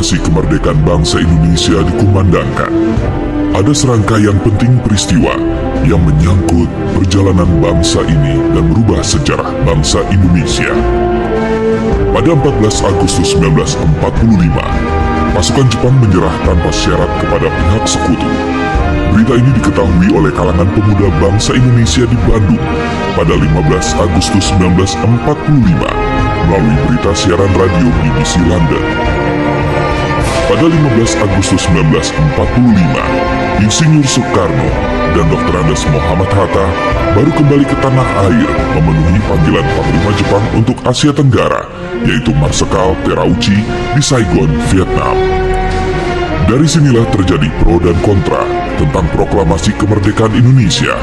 proklamasi kemerdekaan bangsa Indonesia dikumandangkan, ada serangkaian penting peristiwa yang menyangkut perjalanan bangsa ini dan merubah sejarah bangsa Indonesia. Pada 14 Agustus 1945, pasukan Jepang menyerah tanpa syarat kepada pihak sekutu. Berita ini diketahui oleh kalangan pemuda bangsa Indonesia di Bandung pada 15 Agustus 1945 melalui berita siaran radio BBC London. Pada 15 Agustus 1945, Insinyur Soekarno dan Dr. Andes Muhammad Hatta baru kembali ke tanah air memenuhi panggilan Panglima Jepang untuk Asia Tenggara, yaitu Marsekal Terauchi di Saigon, Vietnam. Dari sinilah terjadi pro dan kontra tentang proklamasi kemerdekaan Indonesia.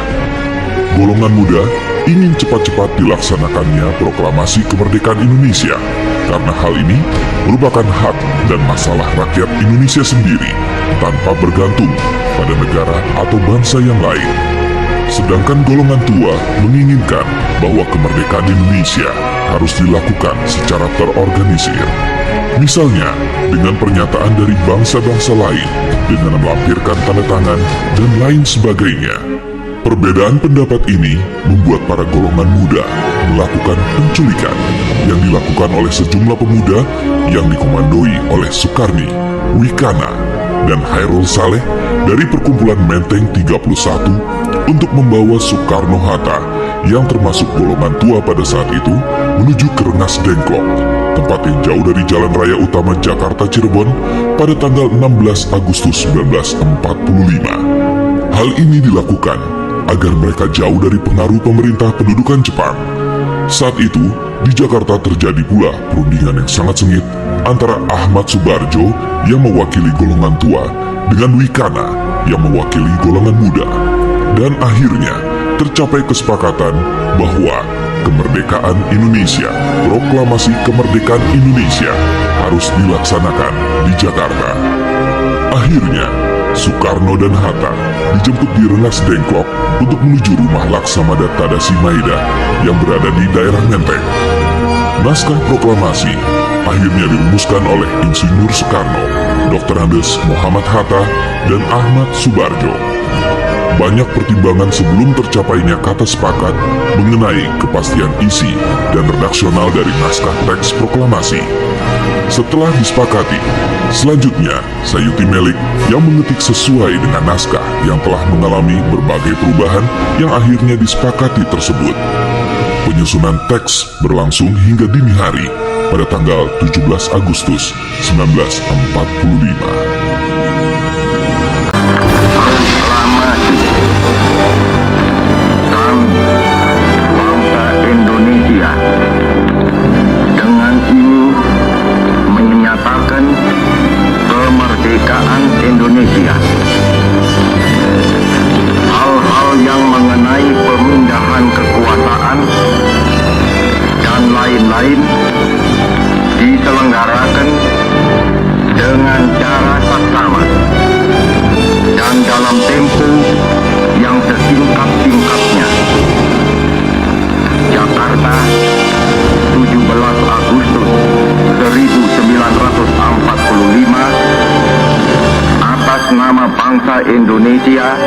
Golongan muda ingin cepat-cepat dilaksanakannya proklamasi kemerdekaan Indonesia karena hal ini merupakan hak dan masalah rakyat Indonesia sendiri tanpa bergantung pada negara atau bangsa yang lain. Sedangkan golongan tua menginginkan bahwa kemerdekaan Indonesia harus dilakukan secara terorganisir. Misalnya, dengan pernyataan dari bangsa-bangsa lain, dengan melampirkan tanda tangan, dan lain sebagainya. Perbedaan pendapat ini membuat para golongan muda melakukan penculikan yang dilakukan oleh sejumlah pemuda yang dikomandoi oleh Sukarni, Wikana, dan Hairul Saleh dari perkumpulan Menteng 31 untuk membawa Soekarno-Hatta yang termasuk golongan tua pada saat itu menuju ke Rengas Dengklok, tempat yang jauh dari jalan raya utama Jakarta Cirebon pada tanggal 16 Agustus 1945. Hal ini dilakukan agar mereka jauh dari pengaruh pemerintah pendudukan Jepang. Saat itu, di Jakarta terjadi pula perundingan yang sangat sengit antara Ahmad Subarjo yang mewakili golongan tua dengan Wikana yang mewakili golongan muda. Dan akhirnya tercapai kesepakatan bahwa kemerdekaan Indonesia, proklamasi kemerdekaan Indonesia harus dilaksanakan di Jakarta. Akhirnya, Soekarno dan Hatta dijemput di Rengas Dengklok untuk menuju rumah Laksamada Tadashi Maeda yang berada di daerah Menteng. Naskah proklamasi akhirnya dirumuskan oleh Insinyur Soekarno, Dr. Andes Muhammad Hatta, dan Ahmad Subarjo. Banyak pertimbangan sebelum tercapainya kata sepakat mengenai kepastian isi dan redaksional dari naskah teks proklamasi. Setelah disepakati, selanjutnya Sayuti Melik yang mengetik sesuai dengan naskah yang telah mengalami berbagai perubahan yang akhirnya disepakati tersebut. Penyusunan teks berlangsung hingga dini hari pada tanggal 17 Agustus 1945. Kemerdekaan Indonesia. Hal-hal yang mengenai pemindahan kekuasaan dan lain-lain diselenggarakan dengan cara saksama dan dalam tempo yang sesingkat-singkatnya. Jakarta, 17 Agustus 1945. Atas nama bangsa Indonesia